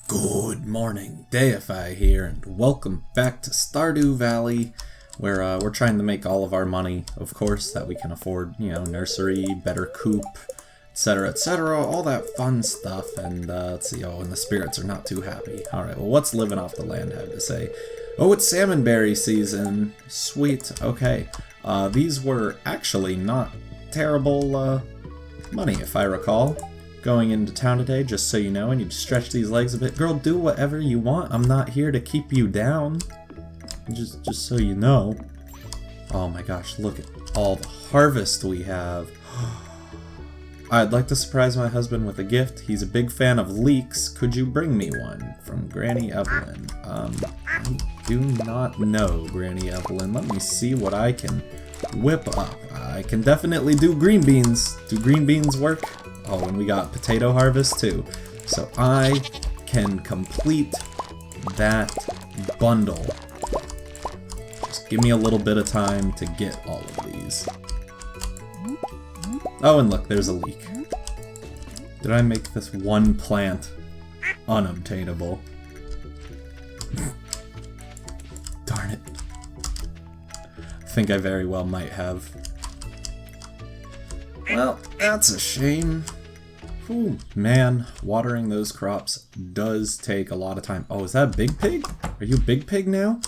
Good morning, Deify here, and welcome back to Stardew Valley, where we're trying to make all of our money, of course, that we can afford, nursery, better coop, etc., all that fun stuff, and let's see, and the spirits are not too happy. Alright, well, what's living off the land have to say? Oh, it's salmonberry season. Sweet, okay. These were actually not terrible money, if I recall. Going into town today, just so you know, I need to stretch these legs a bit. Girl, do whatever you want. I'm not here to keep you down. Just so you know. Oh my gosh, look at all the harvest we have. I'd like to surprise my husband with a gift. He's a big fan of leeks. Could you bring me one? From Granny Evelyn. I do not know, Granny Evelyn. Let me see what I can whip up. I can definitely do green beans. Do green beans work? Oh, and we got potato harvest too. So I can complete that bundle. Just give me a little bit of time to get all of these. Oh, and look, there's a leek. Did I make this one plant unobtainable? Darn it. I think I very well might have. Well, that's a shame. Ooh, man, watering those crops does take a lot of time. Oh, is that a big pig? Are you a big pig now?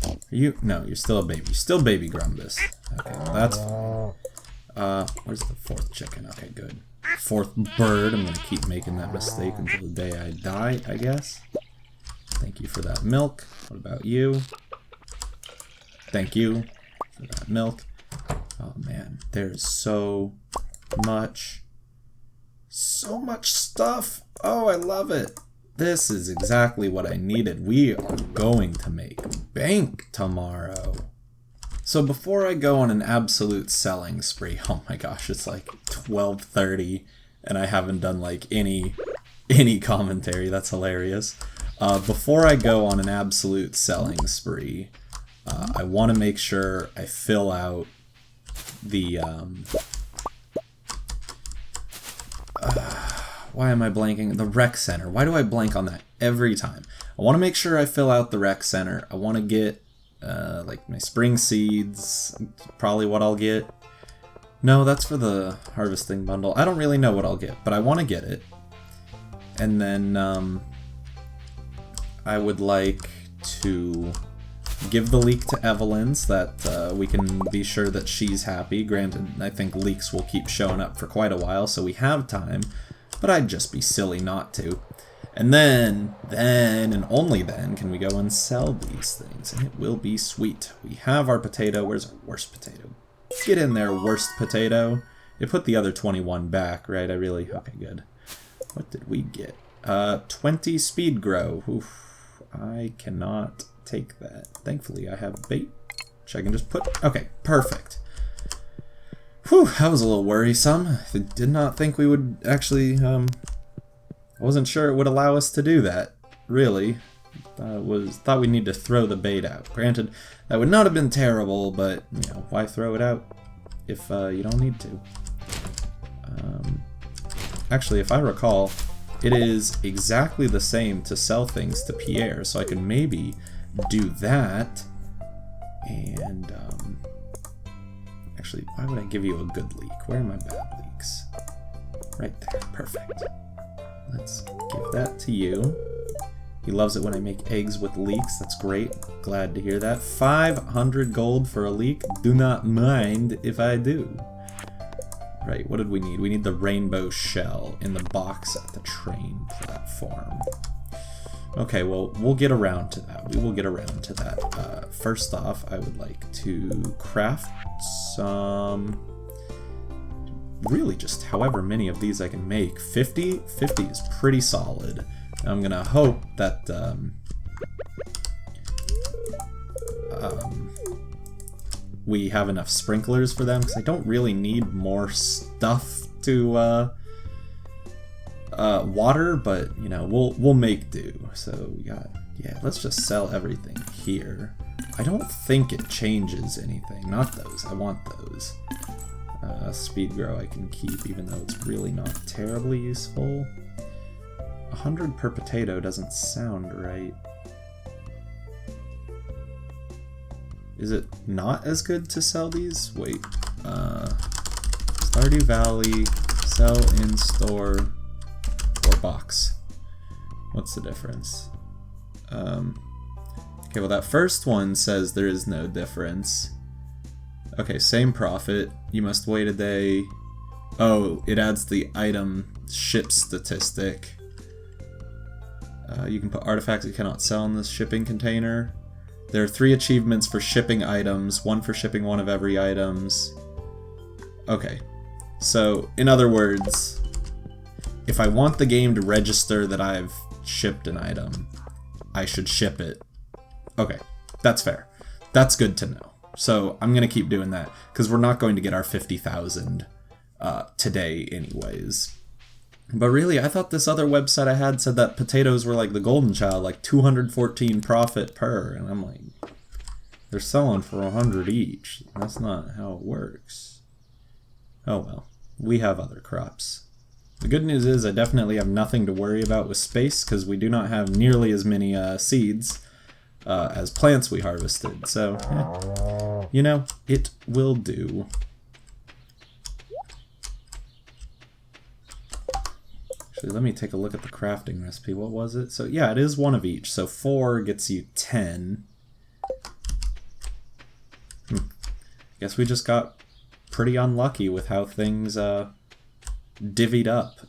Are you? No, you're still a baby. Still baby Grumbus. Okay, well, that's fine. Where's the fourth chicken? Okay, good. Fourth bird. I'm gonna keep making that mistake until the day I die, I guess. Thank you for that milk. What about you? Thank you for that milk. Oh man, there's so much stuff. Oh, I love it. This is exactly what I needed. We are going to make bank tomorrow. So before I go on an absolute selling spree, oh my gosh, it's like 12:30 and I haven't done like any commentary. That's hilarious. Before I go on an absolute selling spree, I want to make sure I fill out the why am I blanking? The rec center. Why do I blank on that every time? I want to make sure I fill out the rec center. I want to get like my spring seeds. Probably what I'll get. No, that's for the harvesting bundle. I don't really know what I'll get, but I want to get it. And then I would like to give the leek to Evelyn so that we can be sure that she's happy. Granted, I think leeks will keep showing up for quite a while, so we have time, but I'd just be silly not to. And then and only then can we go and sell these things, and it will be sweet. We have our potato. Where's our worst potato? Get in there, worst potato. It put the other 21 back, right? Okay, good. What did we get? 20 speed grow. Oof, I cannot take that. Thankfully, I have bait, which I can just put. Okay, perfect. Whew, that was a little worrisome. I did not think we would actually. I wasn't sure it would allow us to do that. Really, thought we'd need to throw the bait out. Granted, that would not have been terrible, but why throw it out if you don't need to? Actually, if I recall, it is exactly the same to sell things to Pierre, so I can maybe do that. And actually, why would I give you a good leek? Where are my bad leeks? Right there, perfect. Let's give that to you. He loves it when I make eggs with leeks. That's great. Glad to hear that. 500 gold for a leek. Do not mind if I do. Right, what did we need? We need the rainbow shell in the box at the train platform. Okay, well, we'll get around to that. We will get around to that. First off, I would like to craft some. Really, just however many of these I can make. 50? 50 is pretty solid. I'm gonna hope that we have enough sprinklers for them, because I don't really need more stuff to water, but we'll make do. So we got, yeah, let's just sell everything here. I don't think it changes anything. Not those. I want those. Speed grow I can keep, even though it's really not terribly useful. 100 per potato doesn't sound right. Is it not as good to sell these? Wait. Stardew Valley, sell in store, or box. What's the difference? Okay, well that first one says there is no difference. Okay, same profit. You must wait a day. Oh, it adds the item ship statistic. You can put artifacts you cannot sell in this shipping container. There are 3 achievements for shipping items, 1 for shipping 1 of every items. Okay, so in other words, if I want the game to register that I've shipped an item, I should ship it. Okay, that's fair. That's good to know. So I'm going to keep doing that, because we're not going to get our 50,000 today anyways. But really, I thought this other website I had said that potatoes were like the golden child, like 214 profit per, and I'm like, they're selling for 100 each. That's not how it works. Oh well, we have other crops. The good news is I definitely have nothing to worry about with space, because we do not have nearly as many seeds as plants we harvested, so, you know, it will do. Actually, let me take a look at the crafting recipe. What was it? So, yeah, it is 1 of each, so 4 gets you 10. Guess we just got pretty unlucky with how things divvied up.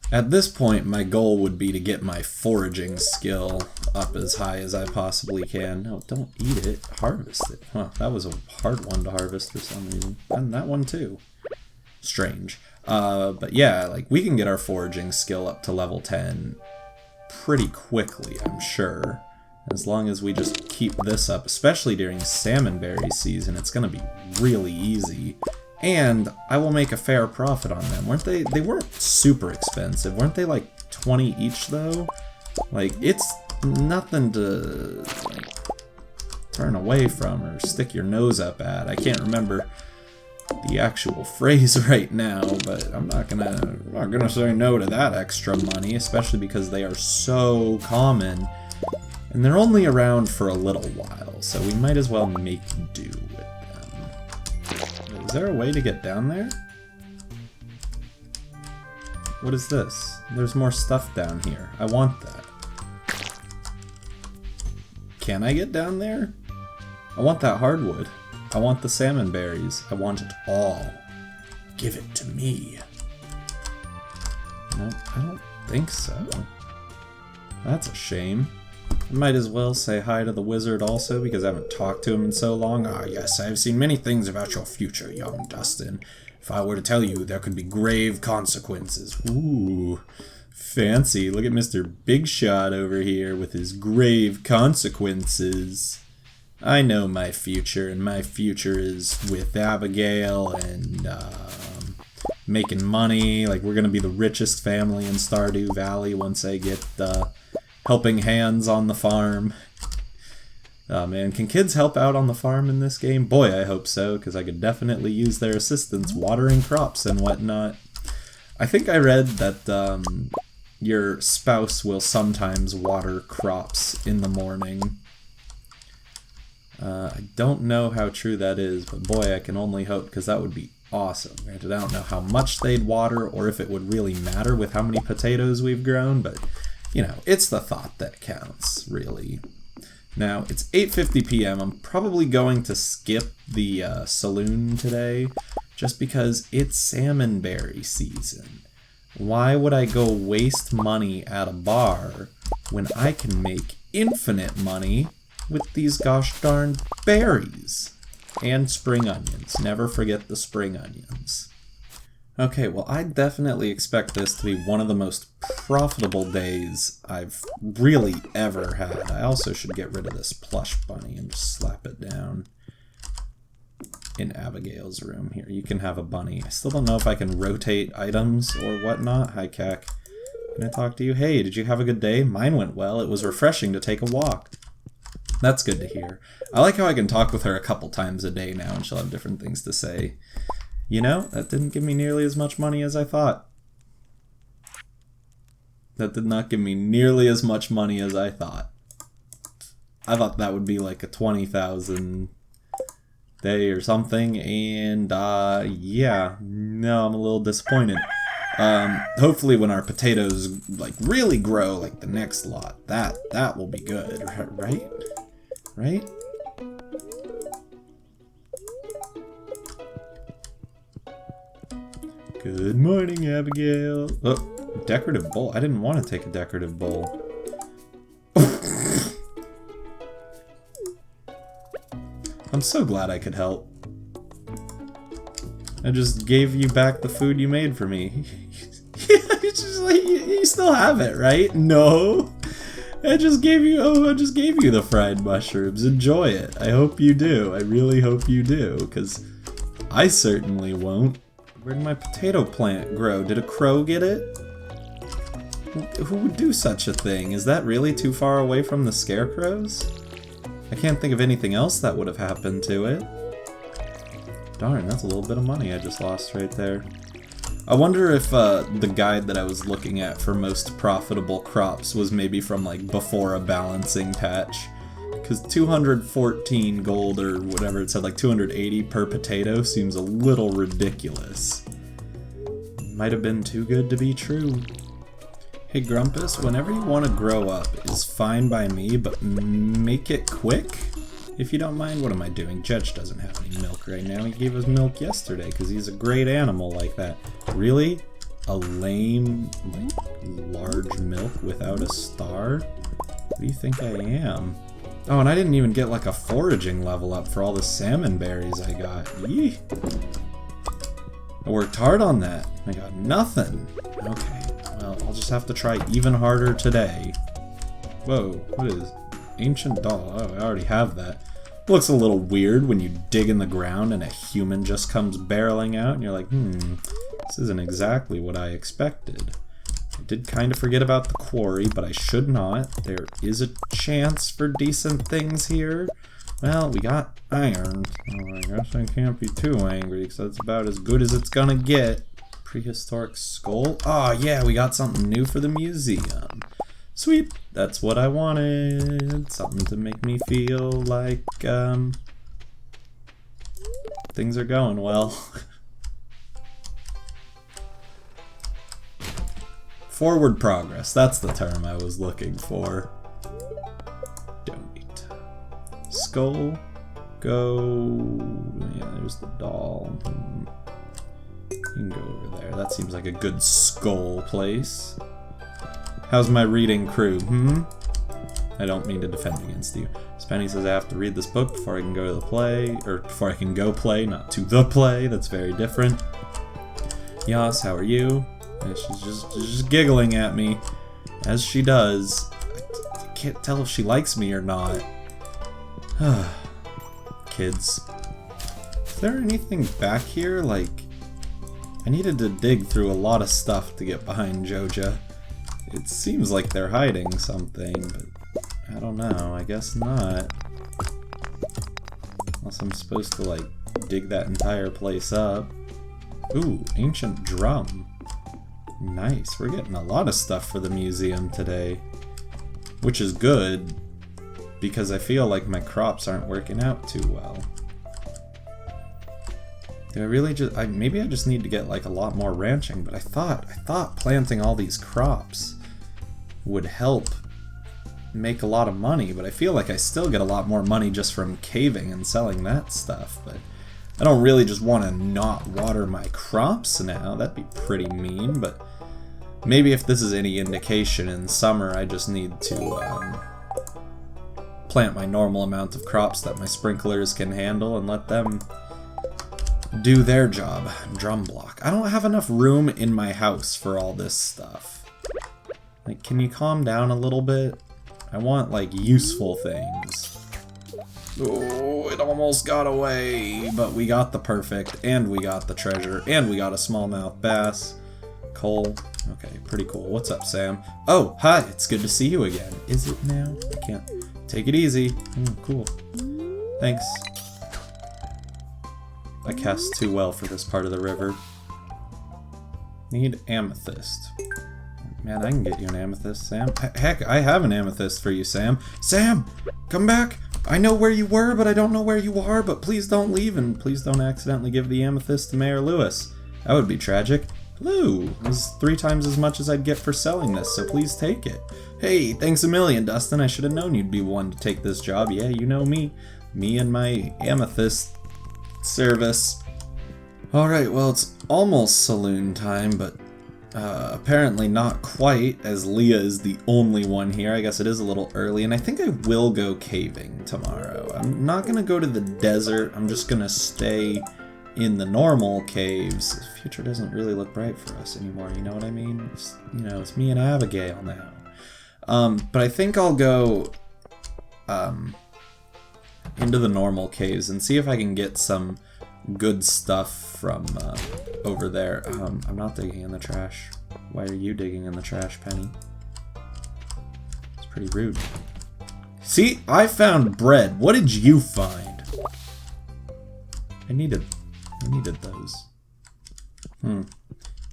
At this point, my goal would be to get my foraging skill up as high as I possibly can. No, don't eat it. Harvest it. Huh, that was a hard one to harvest for some reason. And that one too. Strange. But yeah, like, we can get our foraging skill up to level 10 pretty quickly, I'm sure. As long as we just keep this up, especially during salmonberry season, it's gonna be really easy. And I will make a fair profit on them. Weren't they? They weren't super expensive. Weren't they like 20 each though? Like, it's nothing to like turn away from or stick your nose up at. I can't remember the actual phrase right now, but I'm not gonna say no to that extra money, especially because they are so common. And they're only around for a little while, so we might as well make do with them. Is there a way to get down there? What is this? There's more stuff down here. I want that. Can I get down there? I want that hardwood. I want the salmon berries. I want it all. Give it to me. No, I don't think so. That's a shame. I might as well say hi to the wizard also, because I haven't talked to him in so long. Ah, yes, I have seen many things about your future, young Dustin. If I were to tell you, there could be grave consequences. Ooh, fancy. Look at Mr. Big Shot over here with his grave consequences. I know my future, and my future is with Abigail and making money. Like, we're gonna be the richest family in Stardew Valley once I get helping hands on the farm. Oh man, can kids help out on the farm in this game? Boy, I hope so, because I could definitely use their assistance watering crops and whatnot. I think I read that your spouse will sometimes water crops in the morning. I don't know how true that is, but boy, I can only hope, because that would be awesome. Granted, I don't know how much they'd water, or if it would really matter with how many potatoes we've grown, but you know, it's the thought that counts, really. Now, it's 8:50 p.m. I'm probably going to skip the saloon today, just because it's salmonberry season. Why would I go waste money at a bar when I can make infinite money with these gosh darn berries? And spring onions. Never forget the spring onions. Okay, well, I definitely expect this to be one of the most profitable days I've really ever had. I also should get rid of this plush bunny and just slap it down in Abigail's room here. You can have a bunny. I still don't know if I can rotate items or whatnot. Hi, Cac. Can I talk to you? Hey, did you have a good day? Mine went well. It was refreshing to take a walk. That's good to hear. I like how I can talk with her a couple times a day now and she'll have different things to say. You know, that didn't give me nearly as much money as I thought. That did not give me nearly as much money as I thought. I thought that would be like a 20,000 day or something, and yeah, no, I'm a little disappointed. Hopefully when our potatoes like really grow like the next lot, that will be good, right? Right? Good morning, Abigail. Oh, decorative bowl. I didn't want to take a decorative bowl. I'm so glad I could help. I just gave you back the food you made for me. It's just like, you still have it, right? No. I just gave you the fried mushrooms. Enjoy it. I hope you do. I really hope you do, because I certainly won't. Where did my potato plant grow? Did a crow get it? Who would do such a thing? Is that really too far away from the scarecrows? I can't think of anything else that would have happened to it. Darn, that's a little bit of money I just lost right there. I wonder if the guide that I was looking at for most profitable crops was maybe from like before a balancing patch. Because 214 gold or whatever it said, like 280 per potato seems a little ridiculous. Might have been too good to be true. Hey Grumpus, whenever you want to grow up is fine by me, but make it quick. If you don't mind. What am I doing? Jedge doesn't have any milk right now. He gave us milk yesterday because he's a great animal like that. Really? A lame, like, large milk without a star? What do you think I am? Oh, and I didn't even get like a foraging level up for all the salmon berries I got. Yee! I worked hard on that. I got nothing. Okay. Well, I'll just have to try even harder today. Whoa, what is Ancient Doll? Oh, I already have that. Looks a little weird when you dig in the ground and a human just comes barreling out and you're like, this isn't exactly what I expected. I did kind of forget about the quarry, but I should not. There is a chance for decent things here. Well, we got iron. Oh, I guess I can't be too angry because that's about as good as it's gonna get. Prehistoric skull? Oh yeah, we got something new for the museum. Sweet, that's what I wanted. Something to make me feel like, things are going well. Forward progress, that's the term I was looking for. Donate. Skull. Go. Yeah, there's the doll. You can go over there. That seems like a good skull place. How's my reading crew, I don't mean to defend against you. Spenny says I have to read this book before I can go to the play, or before I can go play, not to the play. That's very different. Yas, how are you? And she's just giggling at me, as she does. I can't tell if she likes me or not. Kids. Is there anything back here? Like, I needed to dig through a lot of stuff to get behind Joja. It seems like they're hiding something, but I don't know, I guess not. Unless I'm supposed to, like, dig that entire place up. Ooh, ancient drum. Nice, we're getting a lot of stuff for the museum today. Which is good, because I feel like my crops aren't working out too well. Do I really just, maybe I just need to get like a lot more ranching, but I thought planting all these crops would help make a lot of money, but I feel like I still get a lot more money just from caving and selling that stuff, but I don't really just want to not water my crops now. That'd be pretty mean, but maybe if this is any indication, in summer I just need to plant my normal amount of crops that my sprinklers can handle and let them do their job. Drum block. I don't have enough room in my house for all this stuff. Like, can you calm down a little bit? I want, like, useful things. Oh, it almost got away, but we got the perfect, and we got the treasure, and we got a smallmouth bass. Coal. Okay, pretty cool. What's up, Sam? Oh, hi, it's good to see you again. Is it now? I can't. Take it easy. Cool. Thanks. I cast too well for this part of the river. Need amethyst. Man, I can get you an amethyst, Sam. Heck, I have an amethyst for you, Sam. Sam! Come back! I know where you were, but I don't know where you are, but please don't leave, and please don't accidentally give the amethyst to Mayor Lewis. That would be tragic. Hello! This is 3 times as much as I'd get for selling this, so please take it. Hey, thanks a million, Dustin. I should have known you'd be one to take this job. Yeah, you know me. Me and my amethyst service. Alright, well, it's almost saloon time, but apparently not quite, as Leah is the only one here. I guess it is a little early, and I think I will go caving tomorrow. I'm not gonna go to the desert. I'm just gonna stay in the normal caves. The future doesn't really look bright for us anymore, you know what I mean? It's, you know, it's me and Abigail now. But I think I'll go into the normal caves and see if I can get some good stuff from over there. I'm not digging in the trash. Why are you digging in the trash, Penny? It's pretty rude. See, I found bread. What did you find? I needed those.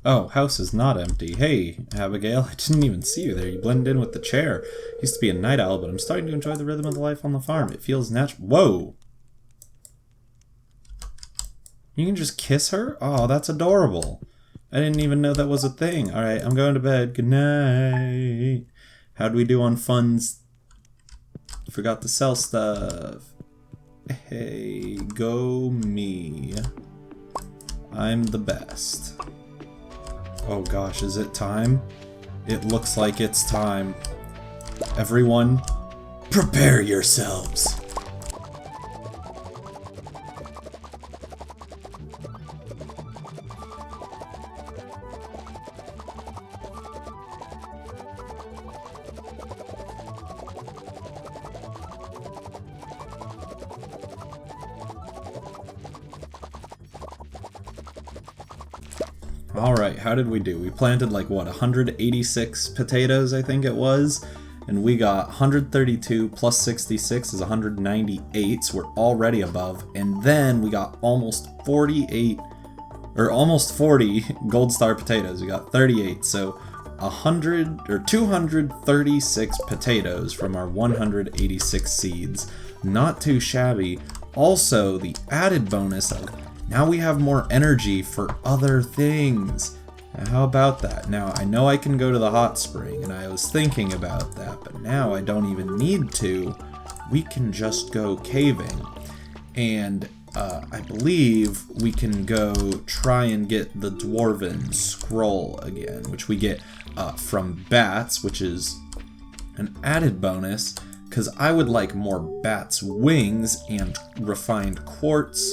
Oh, house is not empty. Hey, Abigail, I didn't even see you there. You blended in with the chair. Used to be a night owl, but I'm starting to enjoy the rhythm of the life on the farm. It feels natural. Whoa! You can just kiss her? Oh, that's adorable. I didn't even know that was a thing. Alright, I'm going to bed. Good night. How'd we do on funds? Forgot to sell stuff. Hey, go me. I'm the best. Oh gosh, is it time? It looks like it's time. Everyone, prepare yourselves. Alright, how did we do? We planted like, what, 186 potatoes, I think it was? And we got 132 plus 66 is 198, so we're already above. And then we got almost 40 gold star potatoes. We got 38, so 236 potatoes from our 186 seeds. Not too shabby. Also, the added bonus of now we have more energy for other things. Now, how about that? Now, I know I can go to the hot spring, and I was thinking about that, but now I don't even need to. We can just go caving. And I believe we can go try and get the Dwarven Scroll again, which we get from bats, which is an added bonus, because I would like more bats' wings and refined quartz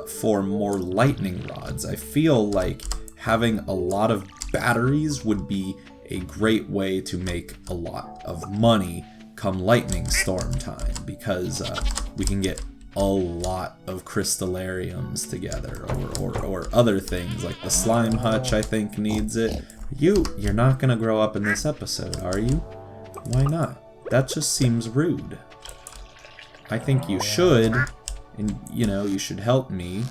for more lightning rods. I feel like having a lot of batteries would be a great way to make a lot of money come lightning storm time, because we can get a lot of crystallariums together, or other things like the slime hutch I think needs it. You're not gonna grow up in this episode, are you? Why not? That just seems rude. I think you should, and you know, you should help me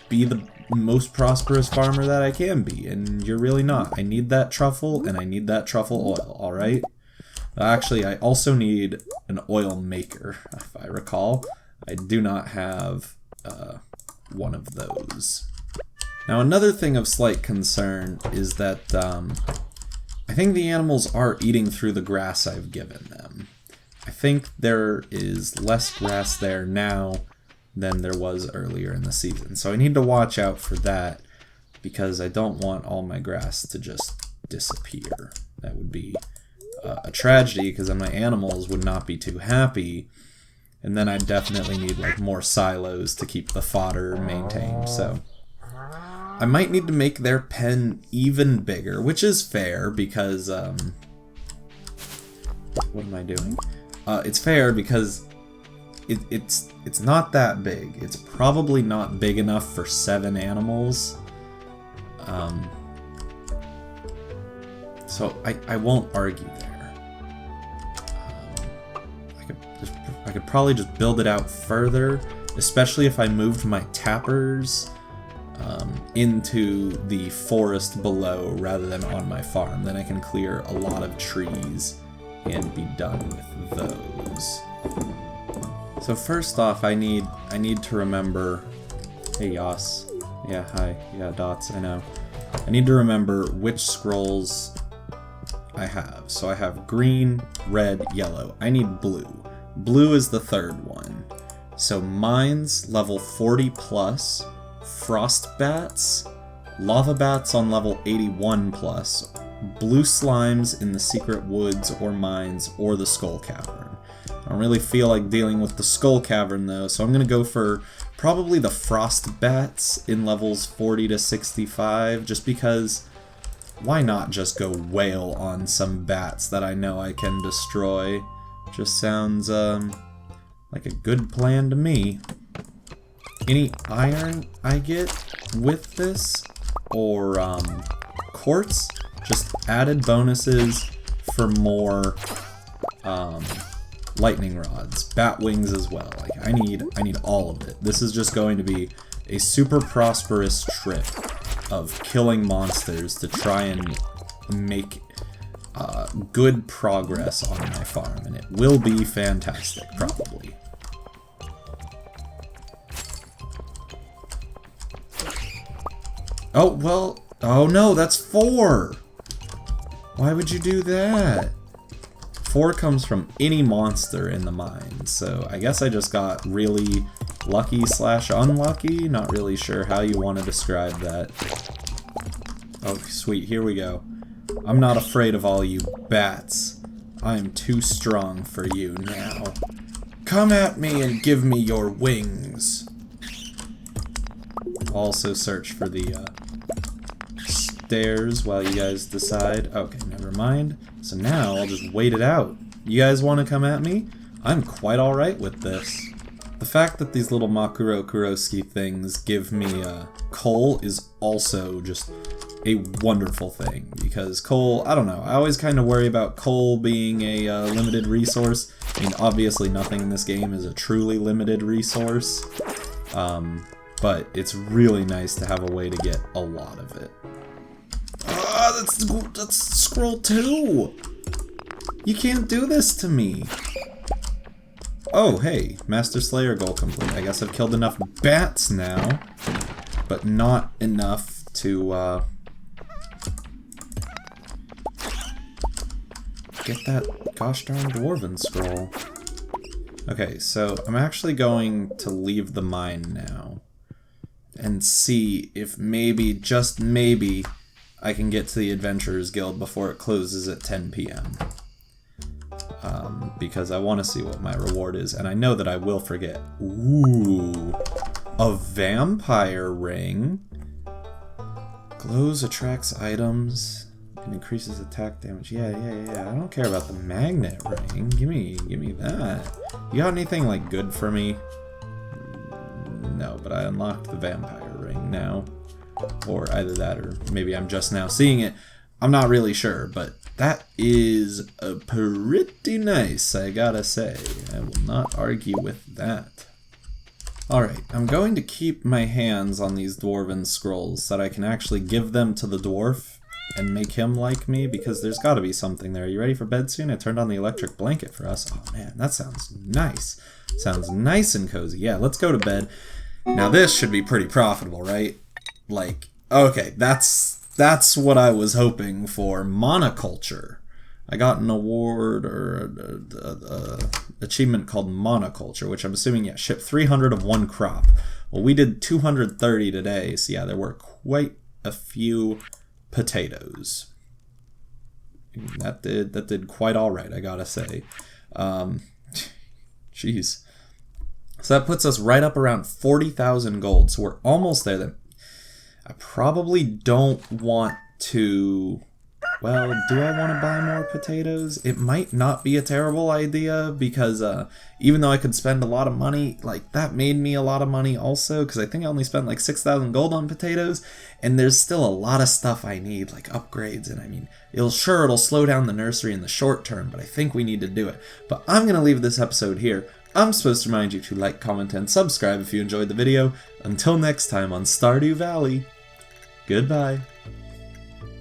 be the most prosperous farmer that I can be, and you're really not. I need that truffle, and I need that truffle oil, alright? Actually, I also need an oil maker, if I recall. I do not have one of those. Now, another thing of slight concern is that I think the animals are eating through the grass I've given them. I think there is less grass there now than there was earlier in the season. So I need to watch out for that, because I don't want all my grass to just disappear. That would be a tragedy, because then my animals would not be too happy, and then I'd definitely need like more silos to keep the fodder maintained. So I might need to make their pen even bigger, which is fair because what am I doing? It's fair because it's not that big. It's probably not big enough for 7 animals. So I won't argue there. I could probably just build it out further, especially if I moved my tappers into the forest below rather than on my farm. Then I can clear a lot of trees and be done with those. So first off, I need to remember. Hey Yas. Yeah, hi. Yeah, Dots, I know. I need to remember which scrolls I have. So I have green, red, yellow. I need blue. Blue is the third one. So mines level 40 plus, frost bats, lava bats on level 81 plus, blue slimes in the secret woods or mines or the skull cavern. I don't really feel like dealing with the skull cavern though, so I'm gonna go for probably the frost bats in levels 40 to 65, just because why not just go whale on some bats that I know I can destroy? Just sounds like a good plan to me. Any iron I get with this, or quartz, just added bonuses for more lightning rods, bat wings as well. Like I need all of it. This is just going to be a super prosperous trip of killing monsters to try and make good progress on my farm, and it will be fantastic, probably. Oh, well, oh no, that's 4! Why would you do that? 4 comes from any monster in the mine, so I guess I just got really lucky / unlucky. Not really sure how you want to describe that. Oh, sweet, here we go. I'm not afraid of all you bats. I am too strong for you now. Come at me and give me your wings. I'll also search for the stairs while you guys decide. Okay, never mind. So now I'll just wait it out. You guys want to come at me? I'm quite alright with this. The fact that these little Makuro Kuroski things give me coal is also just a wonderful thing, because coal, I don't know, I always kind of worry about coal being a limited resource. I mean, obviously nothing in this game is a truly limited resource, but it's really nice to have a way to get a lot of it. Ah, that's scroll 2! You can't do this to me! Oh, hey, Master Slayer goal complete. I guess I've killed enough bats now, but not enough to, get that gosh darn dwarven scroll. Okay, so I'm actually going to leave the mine now and see if maybe, just maybe, I can get to the Adventurers Guild before it closes at 10 p.m. Because I want to see what my reward is, and I know that I will forget. Ooh, a vampire ring. Glows, attracts items, and increases attack damage. Yeah. I don't care about the magnet ring. Give me that. You got anything like good for me? No, but I unlocked the vampire ring now. Or either that, or maybe I'm just now seeing it. I'm not really sure, but that is pretty nice, I gotta say. I will not argue with that. Alright, I'm going to keep my hands on these dwarven scrolls so that I can actually give them to the dwarf and make him like me, because there's gotta be something there. You ready for bed soon? I turned on the electric blanket for us. Oh man, that sounds nice. Sounds nice and cozy. Yeah, let's go to bed. Now this should be pretty profitable, right? Like, okay, that's what I was hoping for. Monoculture. I got an award or a achievement called monoculture, which I'm assuming, yeah, ship 300 of one crop. Well, we did 230 today, so yeah, there were quite a few potatoes. That did quite all right, I gotta say. Jeez. So that puts us right up around 40,000 gold, so we're almost there. Then I probably don't want to... Well, do I want to buy more potatoes? It might not be a terrible idea, because even though I could spend a lot of money, like, that made me a lot of money also, because I think I only spent like 6,000 gold on potatoes, and there's still a lot of stuff I need, like upgrades, and I mean, it'll slow down the nursery in the short term, but I think we need to do it. But I'm going to leave this episode here. I'm supposed to remind you to like, comment, and subscribe if you enjoyed the video. Until next time on Stardew Valley, goodbye.